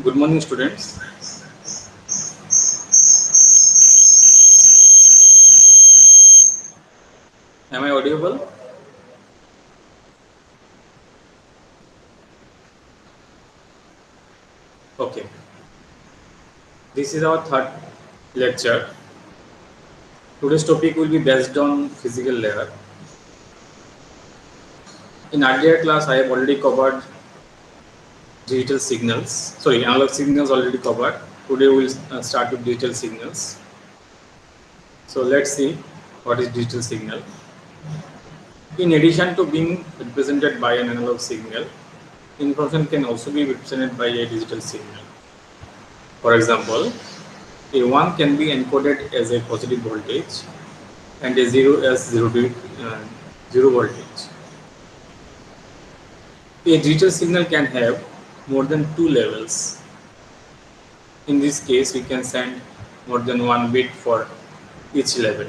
Good morning, students. Am I audible? Okay. This is our third lecture. Today's topic will be based on physical layer. In earlier class, I have already covered digital signals. Sorry, analog signals already covered. Today we will start with digital signals. So let's see what is digital signal. In addition to being represented by an analog signal, information can also be represented by a digital signal. For example, a 1 can be encoded as a positive voltage and a 0 as 0 voltage. A digital signal can have more than two levels. In this case, we can send more than one bit for each level.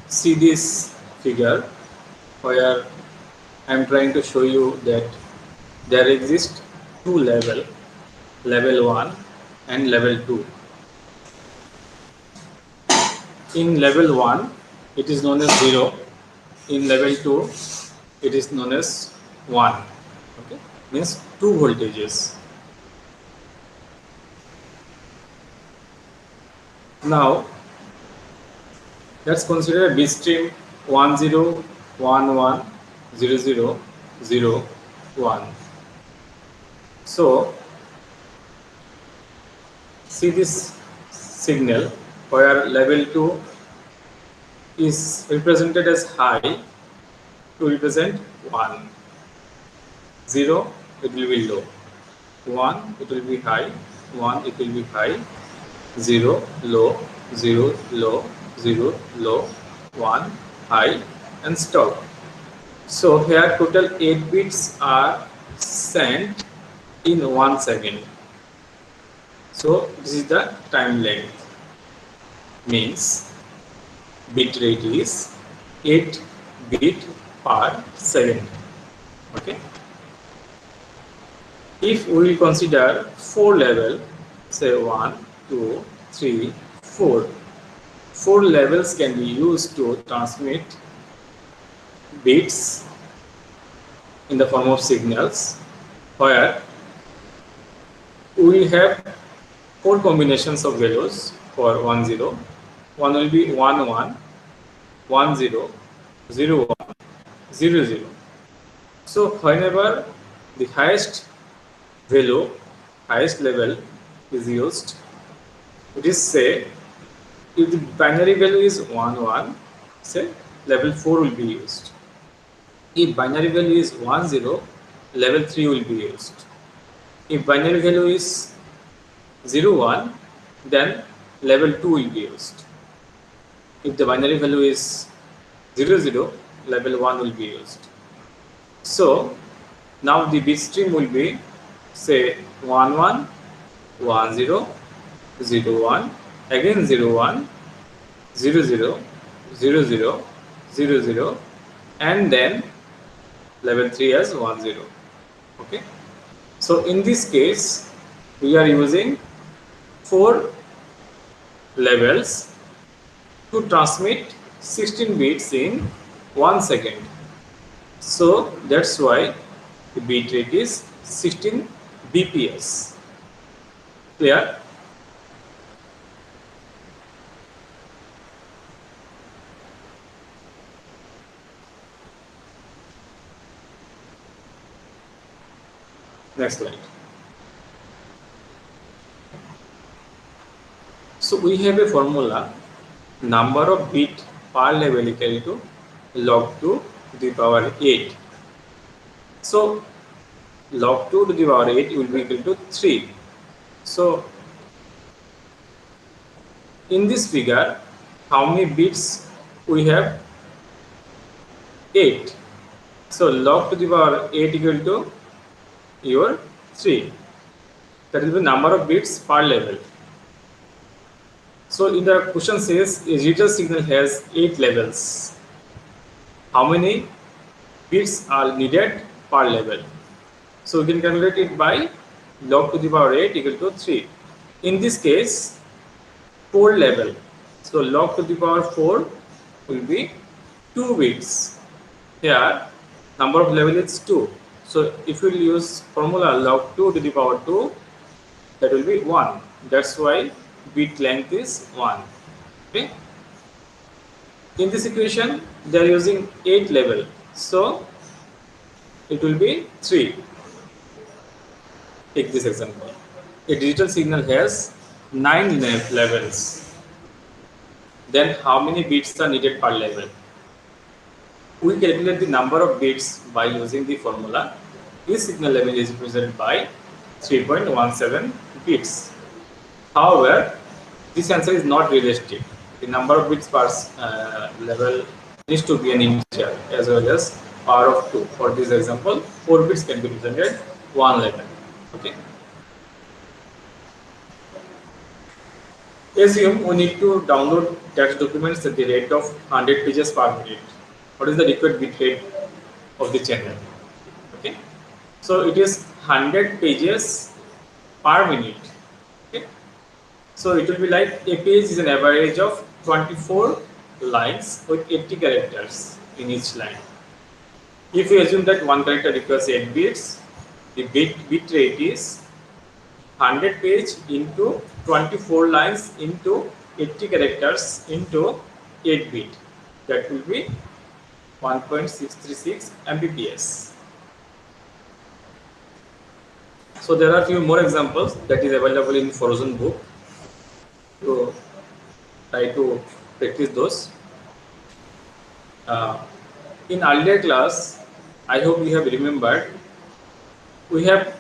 See this figure where I am trying to show you that there exist two levels, level 1 and level 2. In level 1, it is known as 0. In level 2, it is known as 1. Okay, means two voltages. Now, let's consider a bit stream 1 0 1 1 0 0 0 1. So, see this signal where level 2 is represented as high to represent 1. 0, it will be low. 1, it will be high. 1, it will be high. 0, low. 0, low. 0, low. 1, high, and stop. So here total 8 bits are sent in 1 second. So this is the time length. Means bit rate is 8 bit per second. Okay. If we will consider 4 level, say 1, 2, 3, 4. 4 levels can be used to transmit bits in the form of signals, where we will have 4 combinations of values for 1 0. One will be 1 1, 1 0, 0 1, 0 0. So whenever the highest value, highest level is used, it is say if the binary value is 1 1, say level 4 will be used. If binary value is 1 0, level 3 will be used. If binary value is 0 1, then level 2 will be used. If the binary value is 0 0, level 1 will be used. So now the bit stream will be say 1 1, 1 0, 0 1, again 0 1, 0 0, 0 0, 0 0, and then level 3 as 1 0. Okay. So in this case, we are using 4 levels to transmit 16 bits in 1 second. So that's why the bit rate is 16 bps. Clear? Next slide. So we have a formula, number of bit per level equal to log 2 to the power 8. So log 2 to the power 8 will be equal to 3. So in this figure, how many bits we have? 8. So log to the power 8 equal to your 3. That is the number of bits per level. So in the question says a digital signal has 8 levels. how many bits are needed per level. So we can calculate it by log to the power 8 equal to 3. In this case, 4 level. So log to the power 4 will be 2 bits. Here, number of level is 2. So if we use formula log 2 to the power 2, that will be 1. That's why bit length is 1. Okay. In this equation, they are using 8 level. So it will be 3. Take this example. A digital signal has 9 levels. Then how many bits are needed per level? We calculate the number of bits by using the formula. Each signal level is represented by 3.17 bits. However, this answer is not realistic. The number of bits per level needs to be an integer as well as power of 2. For this example, 4 bits can be represented one level. Okay. Assume we need to download text documents at the rate of 100 pages per minute. What is the required bit rate of the channel? Okay. So it is 100 pages per minute. Okay. So it will be like a page is an average of 24 lines with 80 characters in each line. If you assume that one character requires 8 bits, the bit rate is 100 page into 24 lines into 80 characters into 8 bit. That will be 1.636 Mbps. So there are few more examples that is available in Frozen book. So try to practice those. In earlier class, I hope you have remembered, we have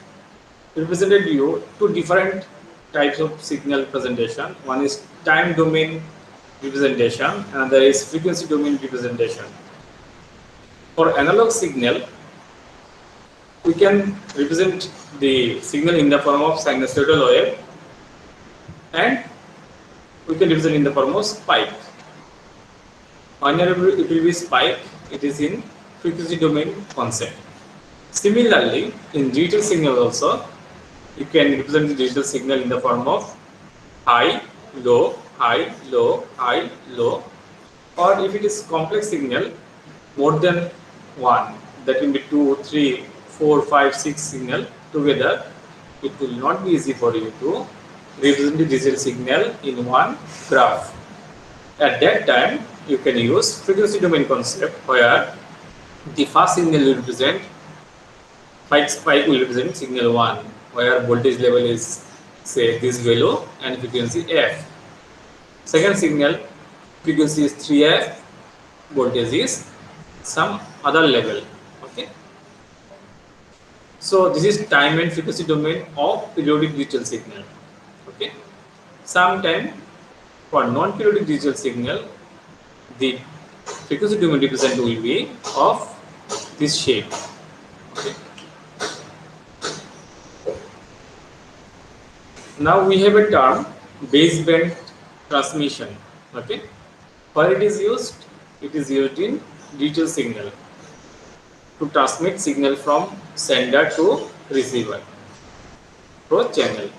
represented you two different types of signal presentation. One is time domain representation, another is frequency domain representation. For analog signal, we can represent the signal in the form of sinusoidal wave, and we can represent in the form of spike. Whenever it will be spike, it is in frequency domain concept. Similarly, in digital signal also, you can represent the digital signal in the form of high, low, high, low, high, low, or if it is complex signal, more than one, that will be 2, 3, 4, 5, 6 signal together, it will not be easy for you to represent the digital signal in one graph. At that time, you can use frequency domain concept where the first signal will represent spike will represent signal 1, where voltage level is say this value and frequency f. Second signal frequency is 3f, voltage is some other level. Okay. So this is time and frequency domain of periodic digital signal. Okay. Sometime for non-periodic digital signal, the frequency domain represent will be of this shape. Okay. Now we have a term baseband transmission. Okay. Where it is used in digital signal to transmit signal from sender to receiver through channel.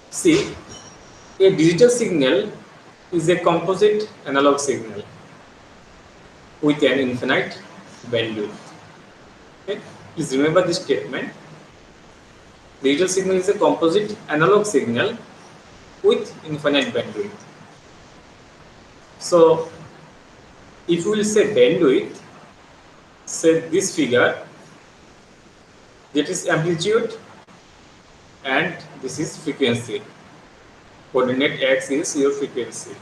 See, a digital signal is a composite analog signal with an infinite bandwidth. Okay. Please remember this statement. Digital signal is a composite analog signal with infinite bandwidth. So, if we will say bandwidth, say this figure, that is amplitude and this is frequency. Coordinate x is your frequency.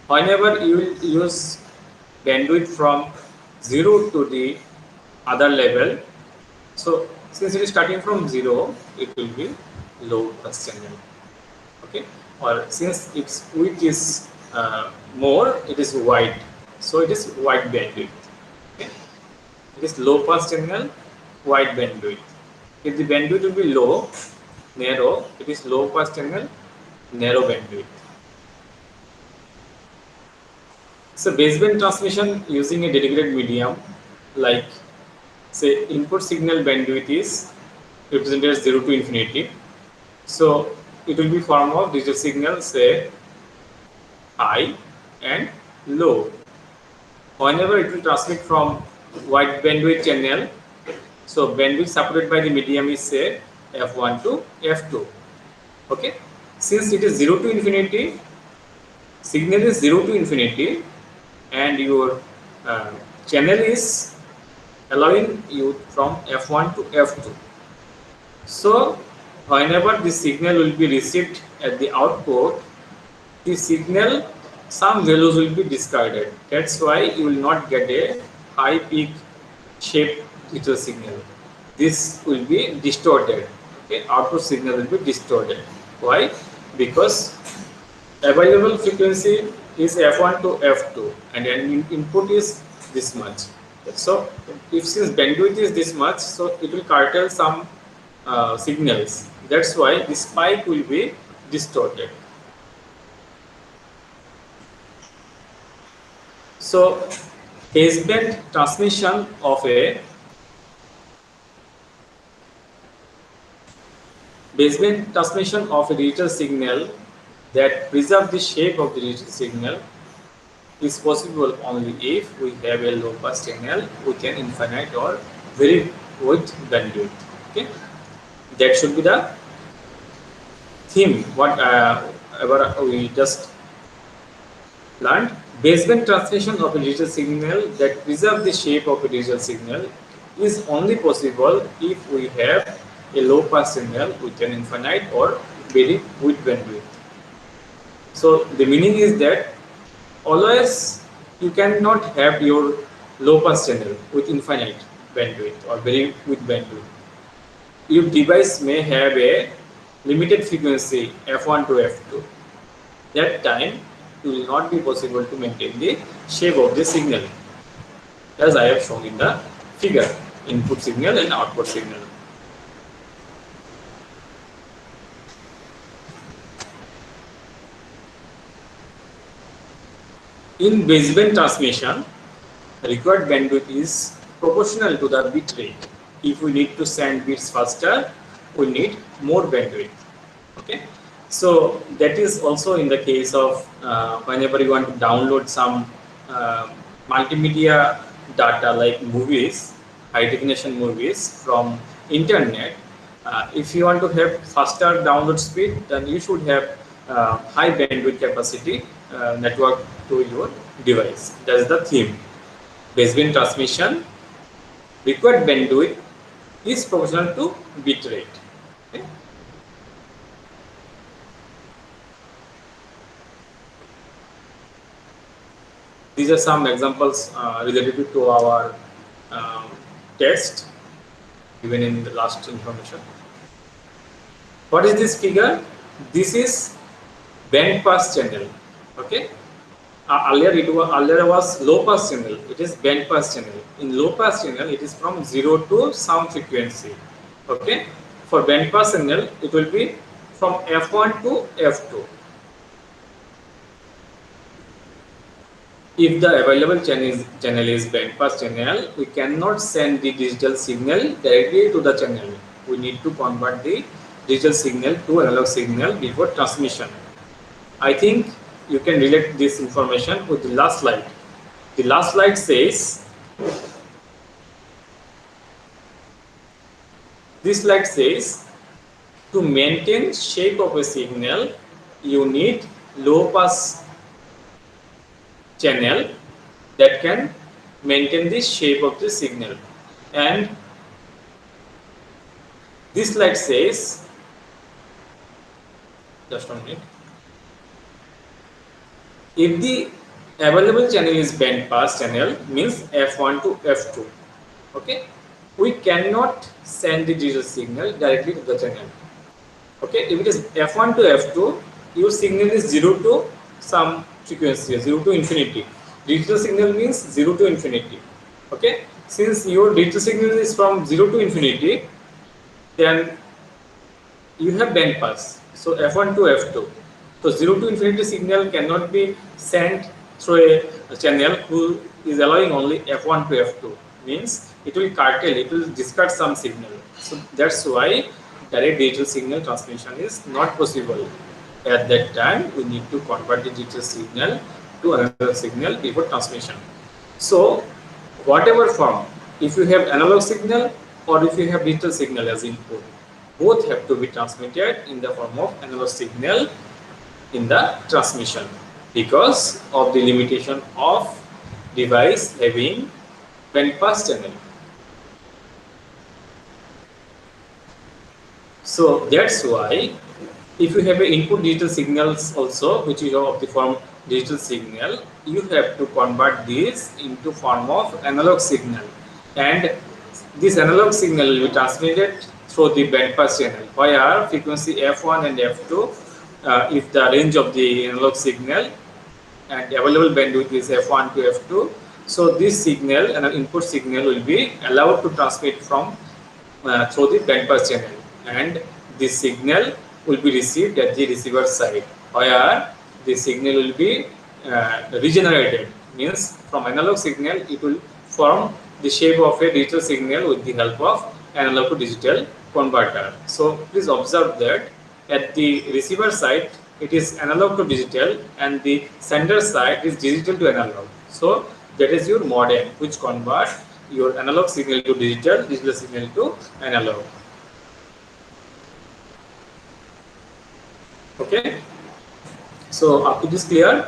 Whenever you will use bandwidth from 0 to the other level, so since it is starting from 0, it will be low pass channel. Okay, or since its width is more, it is wide, so it is wide bandwidth. Okay, it is low pass channel, wide bandwidth. If the bandwidth will be low, narrow, it is low pass channel, narrow bandwidth. So baseband transmission using a dedicated medium, like say input signal bandwidth is represented as 0 to infinity. So it will be form of digital signal, say high and low. Whenever it will transmit from wide bandwidth channel, so bandwidth supported by the medium is say f1 to f2. Okay, since it is 0 to infinity, signal is 0 to infinity, and your channel is allowing you from f1 to f2. So whenever the signal will be received at the output, the signal, some values will be discarded. That's why you will not get a high peak shape digital signal. This will be distorted. Okay, output signal will be distorted. Why? Because available frequency is f1 to f2 and input is this much. So if since bandwidth is this much, so it will curtail some signals. That's why the spike will be distorted. So baseband transmission of a digital signal that preserve the shape of the digital signal is possible only if we have a low pass channel with an infinite or very wide bandwidth. Okay, that should be the theme. Whatever we just learned. Baseband transmission of a digital signal that preserve the shape of a digital signal is only possible if we have a low pass signal with an infinite or very wide bandwidth. So the meaning is that always you cannot have your low pass channel with infinite bandwidth or very wide bandwidth. Your device may have a limited frequency f1 to f2. That time it will not be possible to maintain the shape of the signal, as I have shown in the figure, input signal and output signal. In baseband transmission, required bandwidth is proportional to the bit rate. If we need to send bits faster, we need more bandwidth. Okay, so that is also in the case of whenever you want to download some multimedia data like movies, high definition movies from internet. If you want to have faster download speed, then you should have high bandwidth capacity network to your device. That is the theme. Baseband transmission, required bandwidth is proportional to bit rate. Okay. These are some examples related to our test given in the last information. What is this figure? This is band pass channel. Okay. Earlier was low pass channel. It is band pass channel. In low pass channel, it is from 0 to some frequency. Okay. For band pass channel, it will be from f1 to f2. If the available channel is band pass channel, we cannot send the digital signal directly to the channel. We need to convert the digital signal to analog signal before transmission. I think you can relate this information with the last slide. The last slide says, this slide says, to maintain shape of a signal, you need low pass channel that can maintain the shape of the signal. And this slide says, just a minute, if the available channel is band pass channel, means f1 to f2. Okay, we cannot send the digital signal directly to the channel. Okay, if it is f1 to f2, your signal is 0 to some frequency, 0 to infinity. Digital signal means 0 to infinity. Okay, since your digital signal is from 0 to infinity, then you have band pass. So f1 to f2. So 0 to infinity signal cannot be sent through a channel who is allowing only F1 to F2, means it will curtail, it will discard some signal. So that's why direct digital signal transmission is not possible. At that time, we need to convert the digital signal to another signal before transmission. So whatever form, if you have analog signal or if you have digital signal as input, both have to be transmitted in the form of analog signal in the transmission because of the limitation of device having bandpass channel. So that's why if you have a input digital signals also, which is of the form digital signal, you have to convert this into form of analog signal, and this analog signal will be transmitted through the bandpass channel where frequency f1 and f2, if the range of the analog signal and available bandwidth is f1 to f2, so this signal and an input signal will be allowed to transmit from through the bandpass channel, and this signal will be received at the receiver side where the signal will be regenerated, means from analog signal it will form the shape of a digital signal with the help of analog to digital converter. So please observe that at the receiver side it is analog to digital and the sender side is digital to analog. So that is your modem which converts your analog signal to digital, digital signal to analog. Okay, so up to this clear?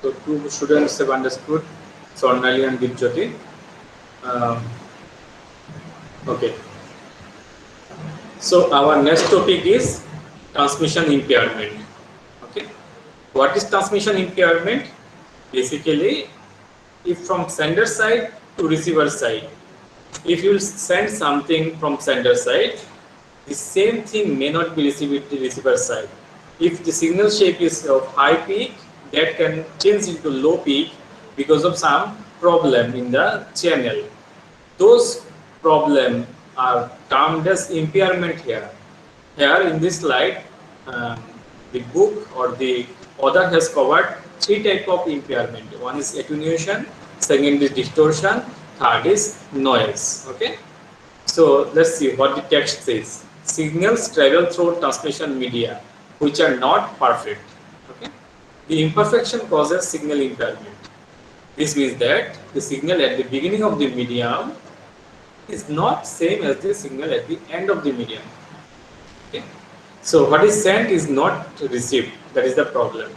So two students have understood, Swarnali and Dipjyoti. Okay. So our next topic is transmission impairment. Okay. What is transmission impairment? Basically, if from sender side to receiver side, if you send something from sender side, the same thing may not be received at the receiver side. If the signal shape is of high peak, that can change into low peak because of some problem in the channel. Those problems are termed as impairment here. Here in this slide, the book or the author has covered three types of impairment. One is attenuation, second is distortion, third is noise. Okay. So let's see what the text says. Signals travel through transmission media which are not perfect. Okay. The imperfection causes signal impairment. This means that the signal at the beginning of the medium is not same as the signal at the end of the medium. Okay. So what is sent is not received. That is the problem.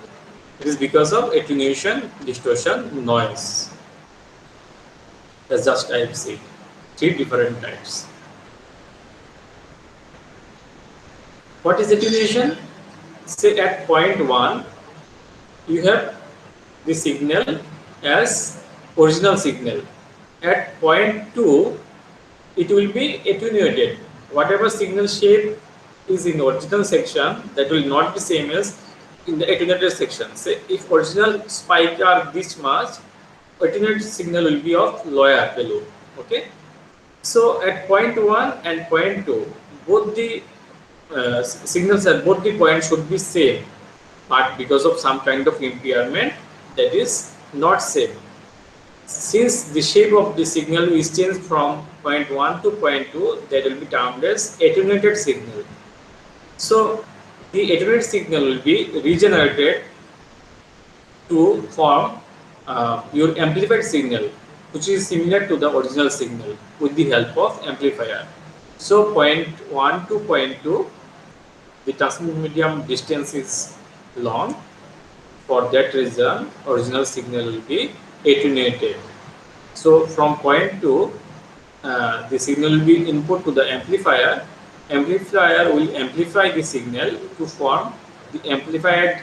It is because of attenuation, distortion, noise. That's just I have said. Three different types. What is attenuation? Say at point 1, you have the signal as original signal. At point 2, it will be attenuated. Whatever signal shape is in original section, that will not be same as in the attenuated section. Say if original spike are this much, attenuated signal will be of lower value. Okay. So at point 1 and point 2, both the signals at both the points should be same, but because of some kind of impairment, that is not same. Since the shape of the signal is changed from point 1 to point 2, that will be termed as attenuated signal. So the attenuated signal will be regenerated to form your amplified signal, which is similar to the original signal with the help of amplifier. So point 1 to point 2, the transmission medium distance is long. For that reason, original signal will be attenuated. So from point 2, the signal will be input to the amplifier. Amplifier will amplify the signal to form the amplified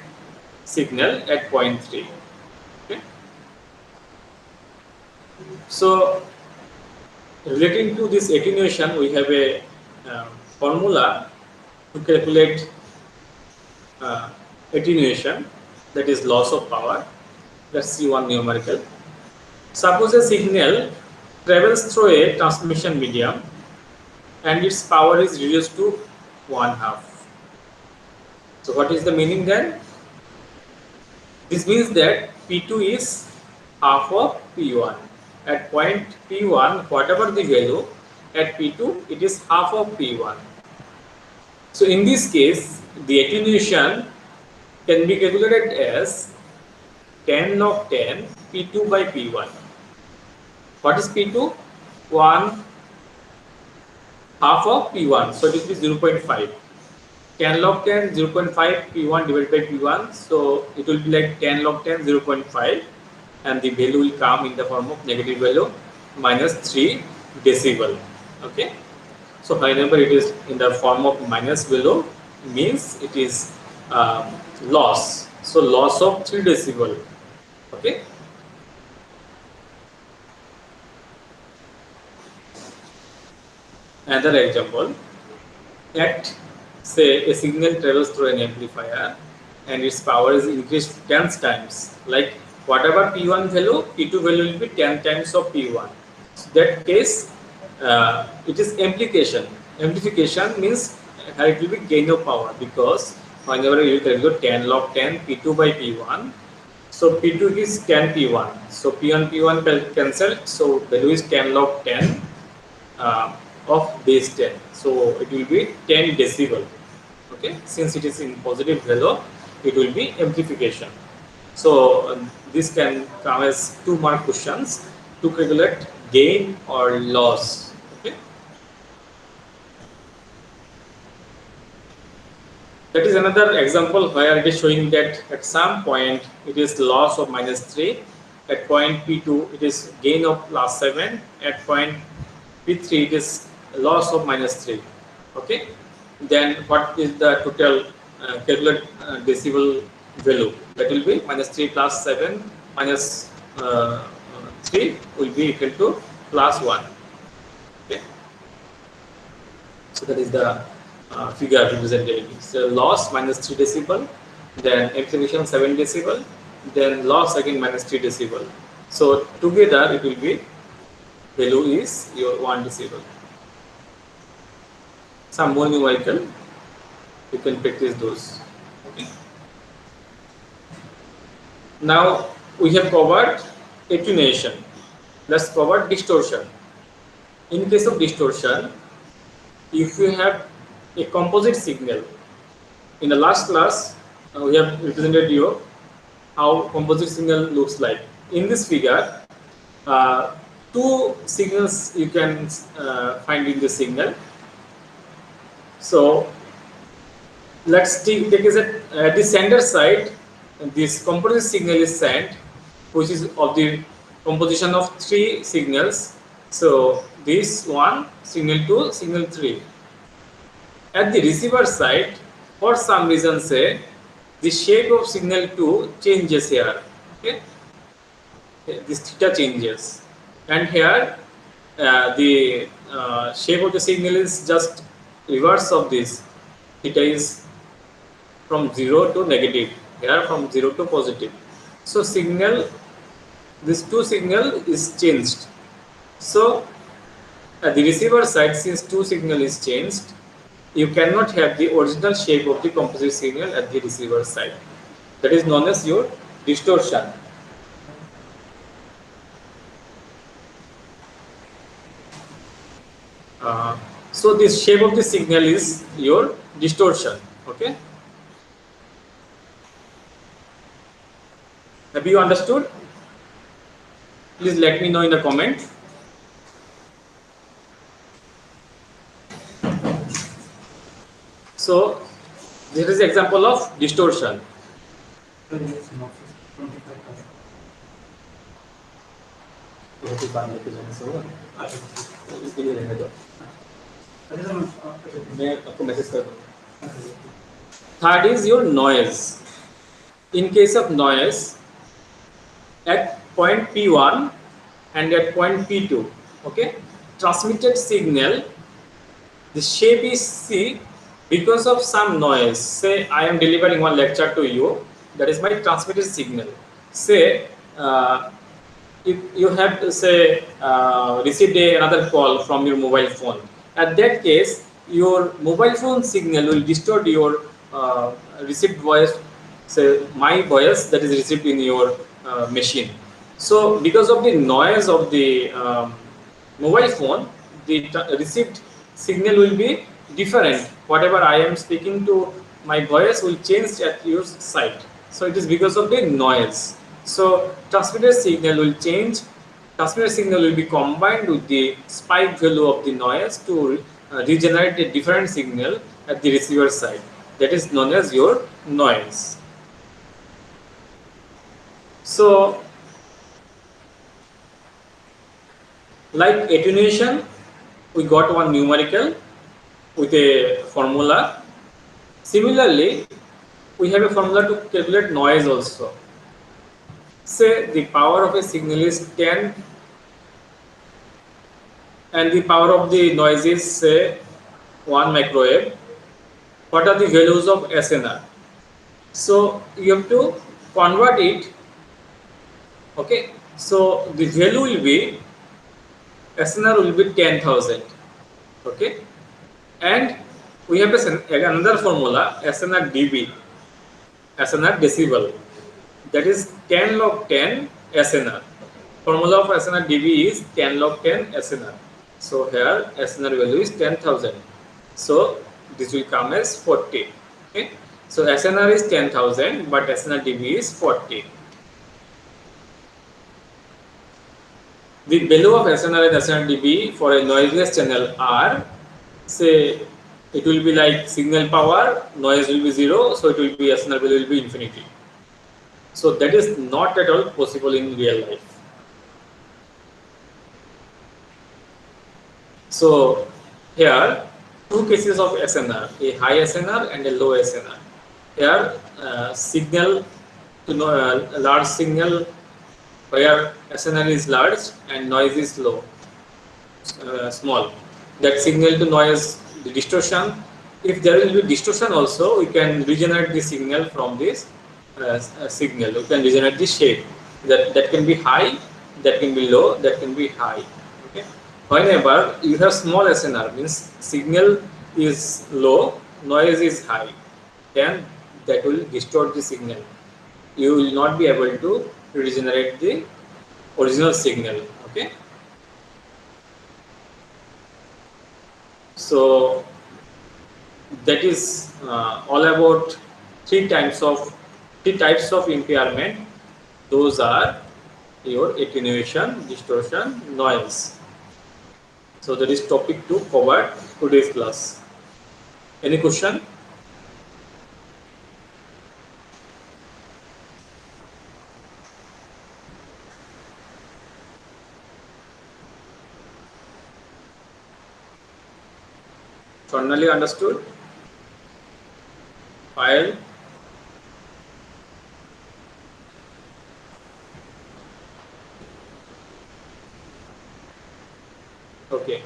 signal at point 3. Okay. So relating to this attenuation, we have a formula to calculate attenuation, that is loss of power. Let's see one numerical. Suppose a signal travels through a transmission medium and its power is reduced to 1/2. So what is the meaning then? This means that P2 is half of P1. At point P1, whatever the value, at P2 it is half of P1. So in this case, the attenuation can be calculated as 10 log 10 P2 by P1. What is P2? 1 half of P1, so it will be 0.5. 10 log 10 0.5 P1 divided by P1, so it will be like 10 log 10 0.5, and the value will come in the form of negative value minus 3 decibel. Okay, so whenever it is in the form of minus value means it is loss, so loss of 3 decibel. Okay, another example, at say a signal travels through an amplifier and its power is increased 10 times, like whatever P1 value, P2 value will be 10 times of P1. So that case, it is amplification. Amplification means it will be gain of power, because whenever you calculate 10 log 10 P2 by P1, so P2 is 10 P1, so P1 P1 cancelled, so value is 10 log 10 of base 10, so it will be 10 decibel. Okay, since it is in positive value, it will be amplification. So this can come as 2 mark questions to calculate gain or loss. Okay, that is another example where it is showing that at some point it is loss of -3, at point P2 it is gain of +7, at point P3 it is loss of -3. Okay, then what is the total calculate decibel value? That will be -3 plus 7 minus 3 will be equal to +1. Okay, so that is the figure represented. So loss -3 decibel, then amplification 7 decibel, then loss again -3 decibel. So together it will be value is your 1 decibel. Some more numerical, you can practice those. Okay. Now we have covered attenuation. Let's cover distortion. In case of distortion, if you have a composite signal, in the last class we have represented you how composite signal looks like. In this figure, 2 signals you can find in the signal. So let's take as at the sender side, this composite signal is sent, which is of the composition of 3 signals. So this one, signal 2, signal 3. At the receiver side, for some reason say the shape of signal 2 changes here. Okay, this theta changes, and here the shape of the signal is just reverse of this. Theta is from 0 to negative, here from 0 to positive. So signal, this 2 signal is changed. So at the receiver side, since 2 signal is changed, you cannot have the original shape of the composite signal at the receiver side. That is known as your distortion. So this shape of the signal is your distortion. Okay, have you understood? Please let me know in the comment. So this is example of distortion. Third is your noise. In case of noise, at point P1 and at point P2. Okay, transmitted signal, the shape is C because of some noise. Say I am delivering one lecture to you, that is my transmitted signal. Say if you have to say received another call from your mobile phone. At that case, your mobile phone signal will distort your received voice, say my voice that is received in your machine. So because of the noise of the mobile phone, the received signal will be different. Whatever I am speaking to, my voice will change at your side. So it is because of the noise. So transmitted signal will change. Transmitted signal will be combined with the spike value of the noise to regenerate a different signal at the receiver side. That is known as your noise. So like attenuation, we got one numerical with a formula. Similarly, we have a formula to calculate noise also. Say the power of a signal is 10 and the power of the noise is say 1 microwave. What are the values of SNR? So you have to convert it. Okay, so the value will be SNR will be 10,000. Okay, and we have another formula SNR dB, SNR decibel, that is 10 log 10 SNR. Formula of SNR dB is 10 log 10 SNR. So here SNR value is 10,000. So this will come as 40. Okay, so SNR is 10,000 but SNR dB is 40. The value of SNR and SNR dB for a noiseless channel are, say it will be like signal power, noise will be 0, so it will be SNR value will be infinity. So that is not at all possible in real life. So here two cases of SNR, a high SNR and a low SNR. Here signal to large signal where SNR is large and noise is low, small. That signal to noise, the distortion. If there will be distortion also, we can regenerate the signal from this signal. We can regenerate the shape. That can be high, that can be low, that can be high. Okay. Whenever you have small SNR, means signal is low, noise is high, then that will distort the signal. You will not be able to regenerate the original signal. Okay. So that is all about three types of impairment. Those are your attenuation, distortion, noise. So that is topic 2 covered today's class. Any question? Finally understood? File. Okay.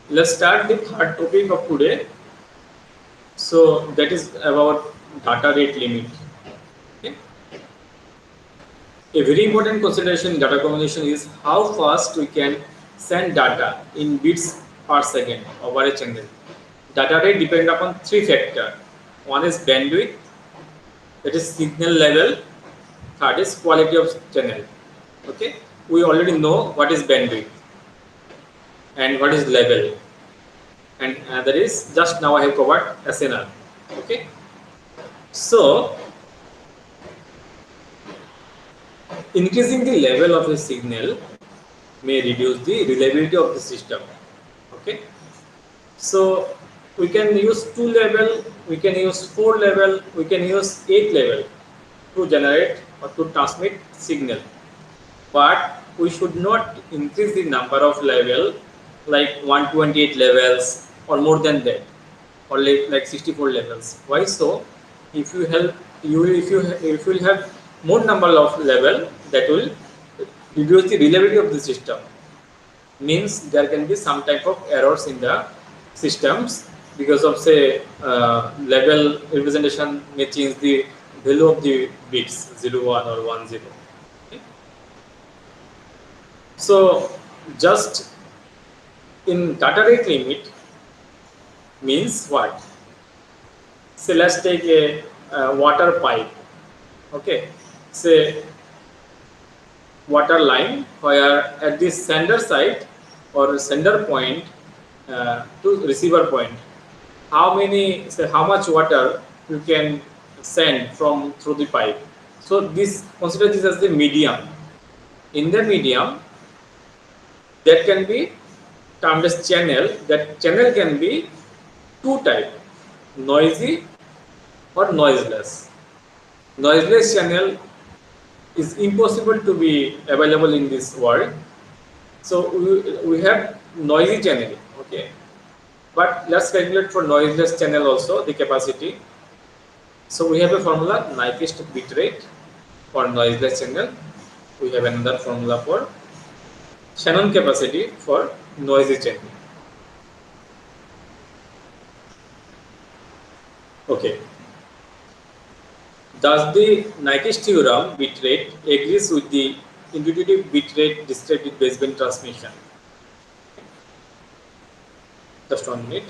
Let's start the third topic of today. So that is about data rate limit. Okay. A very important consideration in data communication is how fast we can send data in bits per second over a channel. Data rate depends upon three factors. One is bandwidth, that is signal level. Third is quality of channel. Okay, we already know what is bandwidth and what is level, and that is just now I have covered SNR. Okay, so increasing the level of a signal may reduce the reliability of the system. Okay, so we can use 2 level, we can use 4 level, we can use 8 level to generate or to transmit signal, but we should not increase the number of level like 128 levels or more than that, or like 64 levels. Why so? If you will have more number of level, that will reduce the reliability of the system. Means there can be some type of errors in the systems because of say level representation may change the value of the bits 0 1 or 1 0. Okay. So just in data rate limit means what? Say let's take a water pipe. Okay, say water line where at the sender side or sender point to receiver point, how much water you can send from through the pipe. So this consider this as the medium. In the medium, that can be termed as channel. That channel can be two type, noisy or noiseless. Noiseless channel is impossible to be available in this world. So we have noisy channel, okay. But let's calculate for noiseless channel also the capacity. So we have a formula Nyquist bit rate for noiseless channel. We have another formula for Shannon capacity for noisy channel. Okay. Does the Nyquist theorem bit rate agrees with the intuitive bit rate described in baseband transmission? Just 1 minute.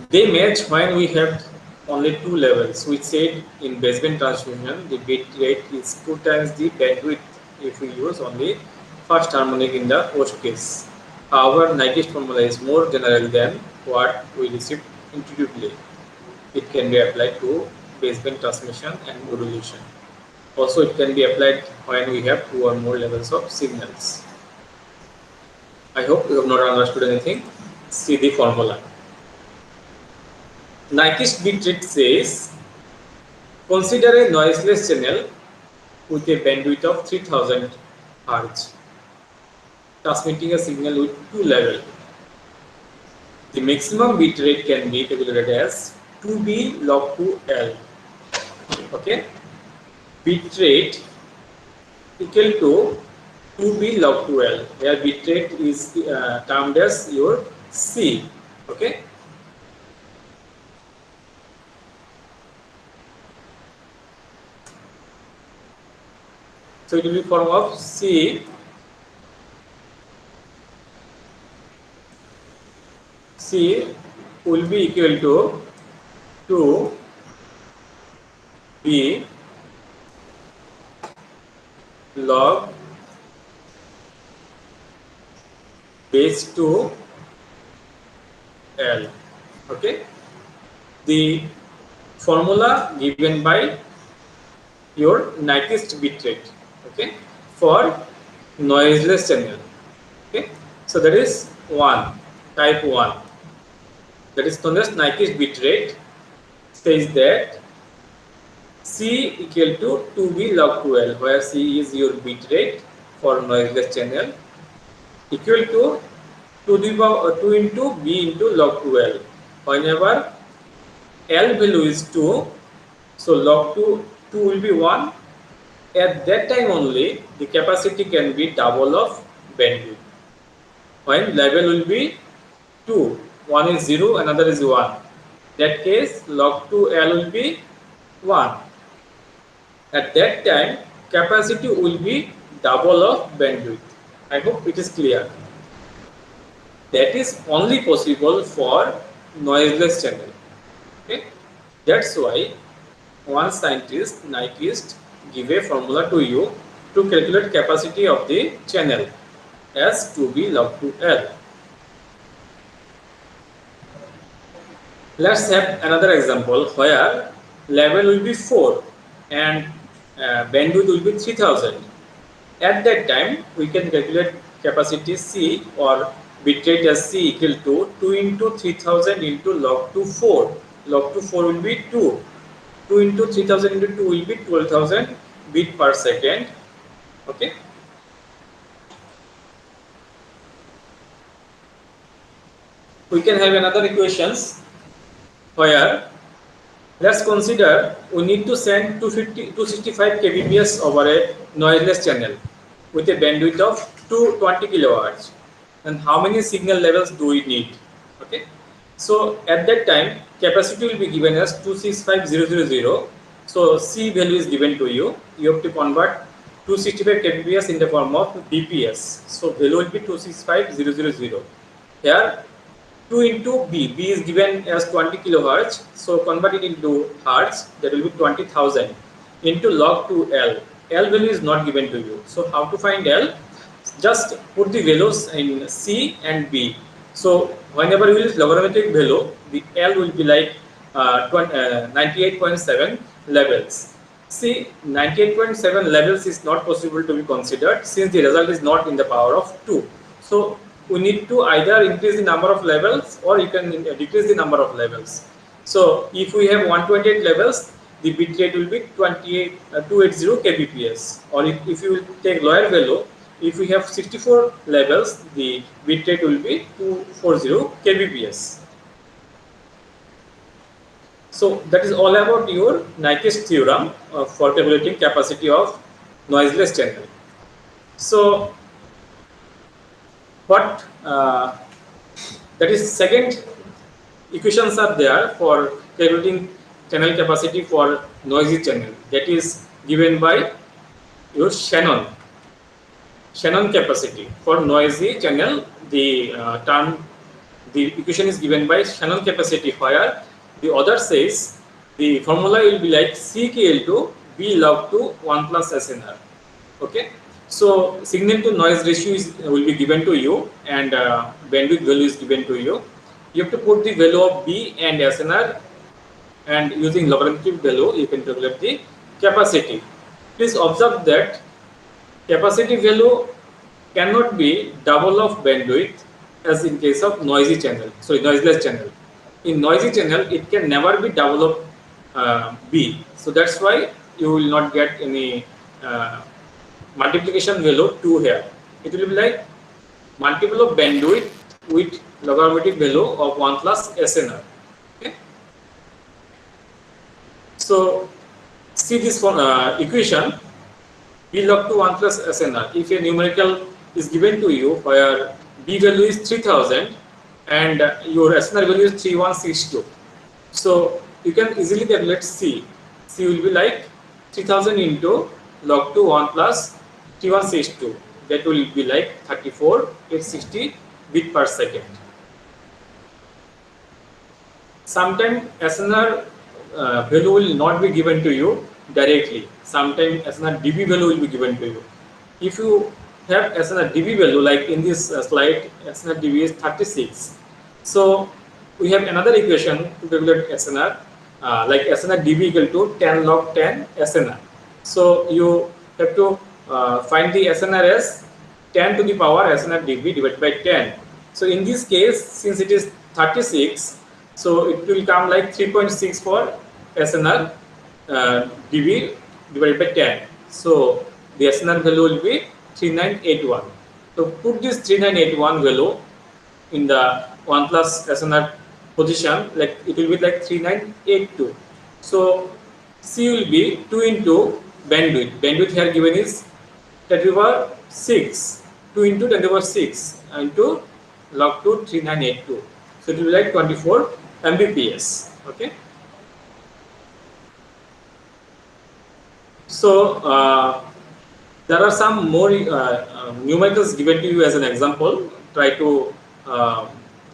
They match when we have only two levels. We said in baseband transmission the bit rate is 2 times the bandwidth if we use only first harmonic in the worst case. However, Nyquist formula is more general than what we received intuitively. It can be applied to baseband transmission and modulation. Also, it can be applied when we have two or more levels of signals. I hope you have not understood anything. See the formula. Nyquist bit rate says, consider a noiseless channel with a bandwidth of 3000 Hz, transmitting a signal with two levels. The maximum bit rate can be calculated as 2b log 2L. Okay, bit rate equal to 2b log 2L, where bit rate is termed as your C. Okay. So it will be form of C will be equal to 2b log base 2 L. Okay. The formula given by your Nyquist bit rate. Okay, for noiseless channel. Okay, so that is type 1, that is known as Nyquist bit rate, says that C equal to 2b log 2L, where C is your bit rate for noiseless channel, equal to 2 into b into log 2L. Whenever L value is 2, so log 2 will be 1. At that time only the capacity can be double of bandwidth. When level will be 2, one is 0, another is 1. That case log 2L will be 1. At that time capacity will be double of bandwidth. I hope it is clear. That is only possible for noiseless channel. Okay? That's why one scientist, Nyquist, give a formula to you to calculate capacity of the channel as 2b log 2L. Let's have another example where level will be 4 and bandwidth will be 3000. At that time, we can calculate capacity C or bitrate as C equal to 2 into 3000 into log 2 4. Log 2 4 will be 2. 2 into 3000 into 2 will be 12,000 bit per second. Okay. We can have another equations where Let's consider we need to send 265 kbps over a noiseless channel with a bandwidth of 220 kilohertz. And how many signal levels do we need? Okay, so at that time capacity will be given as 265000. So C value is given to you. You have to convert 265 kbps in the form of bps. So value will be 265000. Here 2 into B. B is given as 20 kilohertz. So convert it into hertz. That will be 20,000 into log 2 L. L value is not given to you. So how to find L? Just put the values in C and B. So whenever you use logarithmic value, the L will be like 98.7 levels. See, 98.7 levels is not possible to be considered since the result is not in the power of 2. So we need to either increase the number of levels or you can decrease the number of levels. So if we have 128 levels, the bit rate will be 280 kbps. Or if you will take lower value, if we have 64 levels, the bit rate will be 240 kbps. So that is all about your Nyquist theorem for calculating capacity of noiseless channel. So what that is second equations are there for calculating channel capacity for noisy channel, that is given by your Shannon capacity for noisy channel. The the equation is given by Shannon capacity, where the author says the formula will be like CKL to B log to 1 plus SNR. Okay, so signal to noise ratio will be given to you, and bandwidth value is given to you. You have to put the value of B and SNR, and using logarithmic value you can calculate the capacity. Please observe that capacity value cannot be double of bandwidth as in case of noisy channel. Sorry, noiseless channel. In noisy channel, it can never be double of B. So that's why you will not get any multiplication value 2 here. It will be like multiple of bandwidth with logarithmic value of 1 plus SNR. Okay. So see this equation, B log to 1 plus SNR. If a numerical is given to you where B value is 3000 and your SNR value is 3162. So you can easily calculate C. C will be like 3000 into log to 1 plus 3162. That will be like 34,860 bit per second. Sometimes SNR value will not be given to you directly. Sometimes SNR dB value will be given to you. If you have SNR dB value, like in this slide, SNR dB is 36. So we have another equation to calculate SNR, like SNR dB equal to 10 log 10 SNR. So you have to find the SNR as 10 to the power SNR dB divided by 10. So in this case, since it is 36, so it will come like 3.6 for SNR dB divided by 10. So the SNR value will be 3981. So put this 3981 value in the 1 plus SNR position, like it will be like 3982. So C will be 2 into bandwidth. Bandwidth here given is 10⁻⁶. 2 into 10⁻⁶ into log to 3982. So it will be like 24 Mbps. Okay. So there are some more numericals given to you as an example. Try to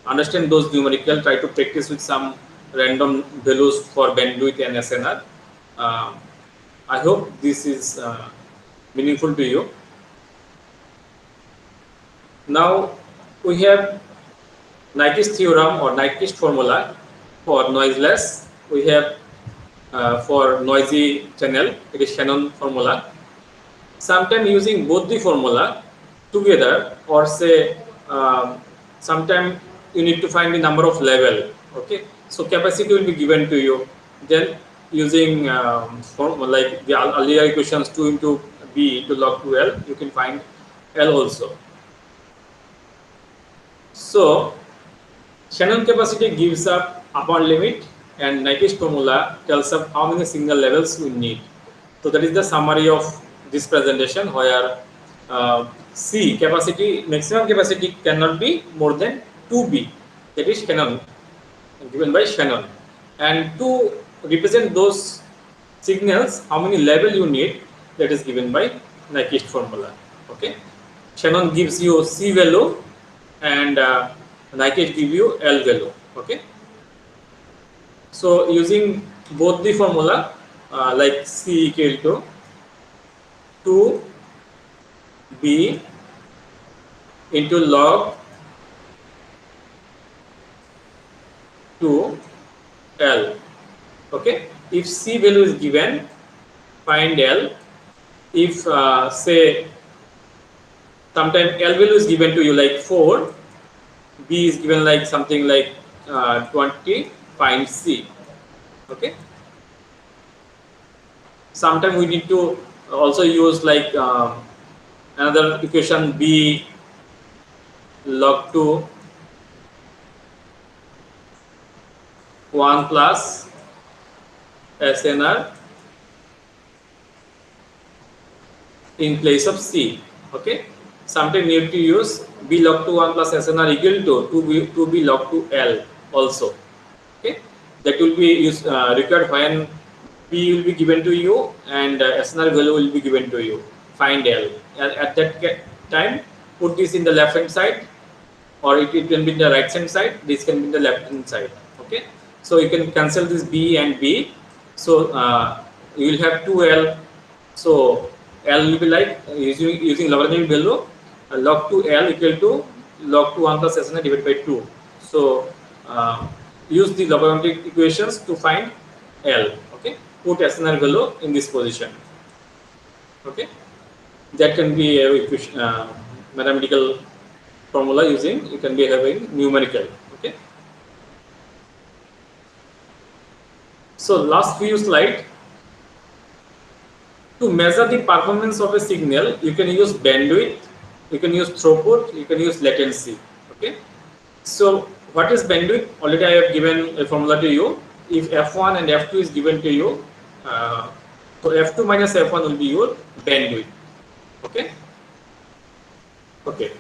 understand those numerical. Try to practice with some random values for bandwidth and SNR. I hope this is meaningful to you. Now we have Nyquist theorem or Nyquist formula for noiseless. We have for noisy channel, it is Shannon formula. Sometimes using both the formula together, or say sometime you need to find the number of level. Okay, so capacity will be given to you. Then using like the earlier equations, 2 into B into log 2L, you can find L also. So Shannon capacity gives up upper limit and Nyquist formula tells us how many signal levels we need. So that is the summary of this presentation, where C capacity, maximum capacity cannot be more than 2B, that is Shannon, given by Shannon. And to represent those signals, how many level you need, that is given by Nyquist formula. Okay, Shannon gives you C value and Nyquist give you L value. Okay, so using both the formula, like C equal to 2B into log 2 L. Okay, if C value is given, find L. If say sometime L value is given to you like 4, B is given like something like 20, find C. Okay, sometimes we need to also use like another equation, B log 2 1 plus SNR in place of C. Okay, sometimes you need to use B log 2 1 plus SNR equal to 2B log 2 L also. Okay, that will be required when B will be given to you and SNR value will be given to you. Find L. At that time, put this in the left hand side, or it can be in the right hand side. This can be in the left hand side. Okay, so you can cancel this B and B. So you will have 2L. So L will be like using logarithmic value, log 2L equal to log 2 1 plus SNR divided by 2. So use the logarithmic equations to find L. Okay, put SNR value in this position. Okay, that can be a mathematical formula using, you can be having numerical. Okay, so last few slide, to measure the performance of a signal, you can use bandwidth, you can use throughput, you can use latency. Okay, so what is bandwidth? Already I have given a formula to you. If F1 and F2 is given to you, so F2 minus F1 will be your bandwidth. Okay, okay.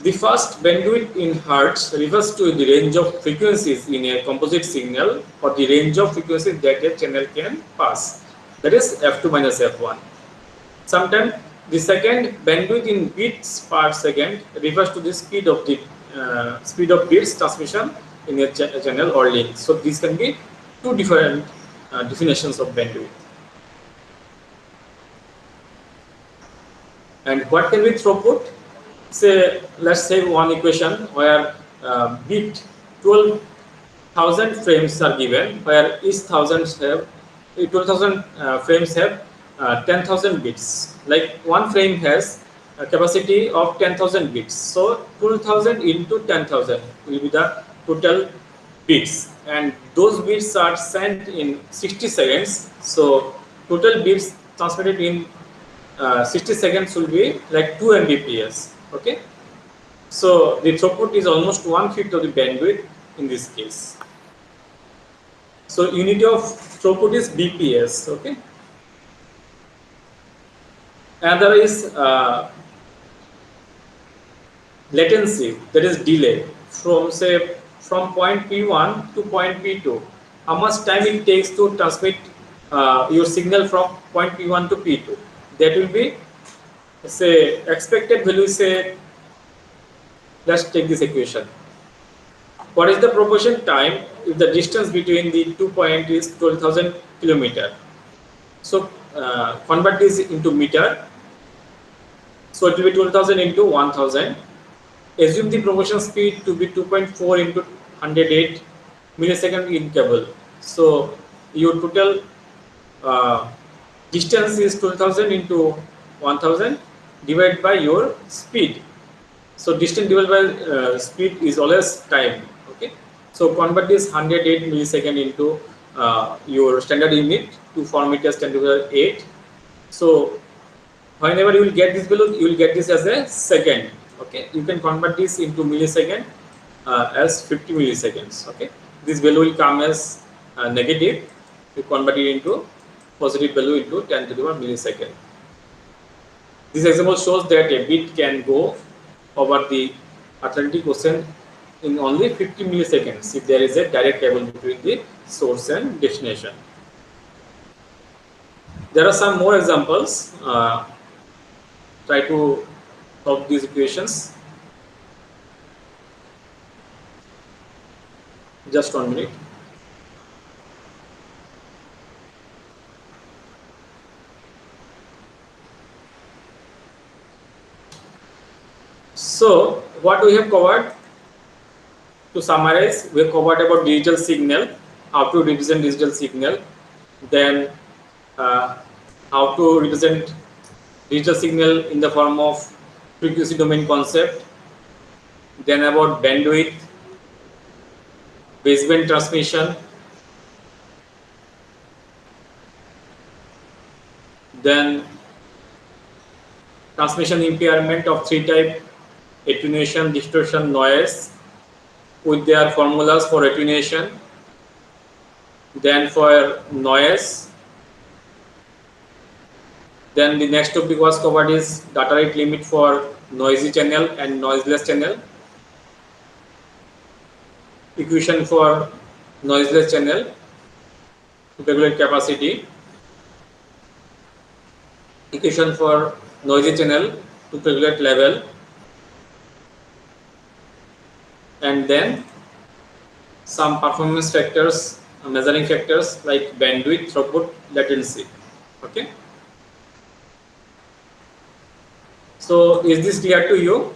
The first, bandwidth in hertz, refers to the range of frequencies in a composite signal, or the range of frequencies that a channel can pass. That is F2 minus F1. Sometimes the second, bandwidth in bits per second, refers to the speed of bits transmission in a channel or link. So these can be two different definitions of bandwidth. And what can be throughput? Say, let's say one equation where bit 12,000 frames are given, where each 12,000 frames have 10,000 bits. Like one frame has a capacity of 10,000 bits. So 12,000 into 10,000 will be the total bits, and those bits are sent in 60 seconds. So total bits transmitted in 60 seconds will be like 2 Mbps. Okay, so the throughput is almost 1/5 of the bandwidth in this case. So unit of throughput is BPS. Okay, another is latency, that is delay from point P1 to point P2. How much time it takes to transmit your signal from point P1 to P2? That will be, say, expected value. Say, let's take this equation. What is the proportion time if the distance between the 2 points is 12,000 kilometer? So convert this into meter. So it will be 12,000 into 1,000. Assume the propagation speed to be 2.4 into 108 millisecond in cable. So your total distance is 12,000 into 1,000 divided by your speed. So distance divided by speed is always time. Okay, so convert this 108 millisecond into your standard unit to form it as 10⁸. So whenever you will get this value, you will get this as a second. Okay, you can convert this into millisecond as 50 milliseconds. Okay, this value will come as negative, we convert it into positive value into 10 to the power millisecond. This example shows that a bit can go over the Atlantic Ocean in only 50 milliseconds if there is a direct cable between the source and destination. There are some more examples. Try to solve these equations. Just 1 minute. So, what we have covered, to summarize, we have covered about digital signal, how to represent digital signal, then how to represent digital signal in the form of frequency domain concept, then about bandwidth, baseband transmission, then transmission impairment of three types: attenuation, distortion, noise, with their formulas for attenuation. Then for noise, then the next topic was covered is data rate limit for noisy channel and noiseless channel, equation for noiseless channel to calculate capacity, equation for noisy channel to calculate level, and then some performance factors, measuring factors like bandwidth, throughput, latency. Okay. So is this clear to you?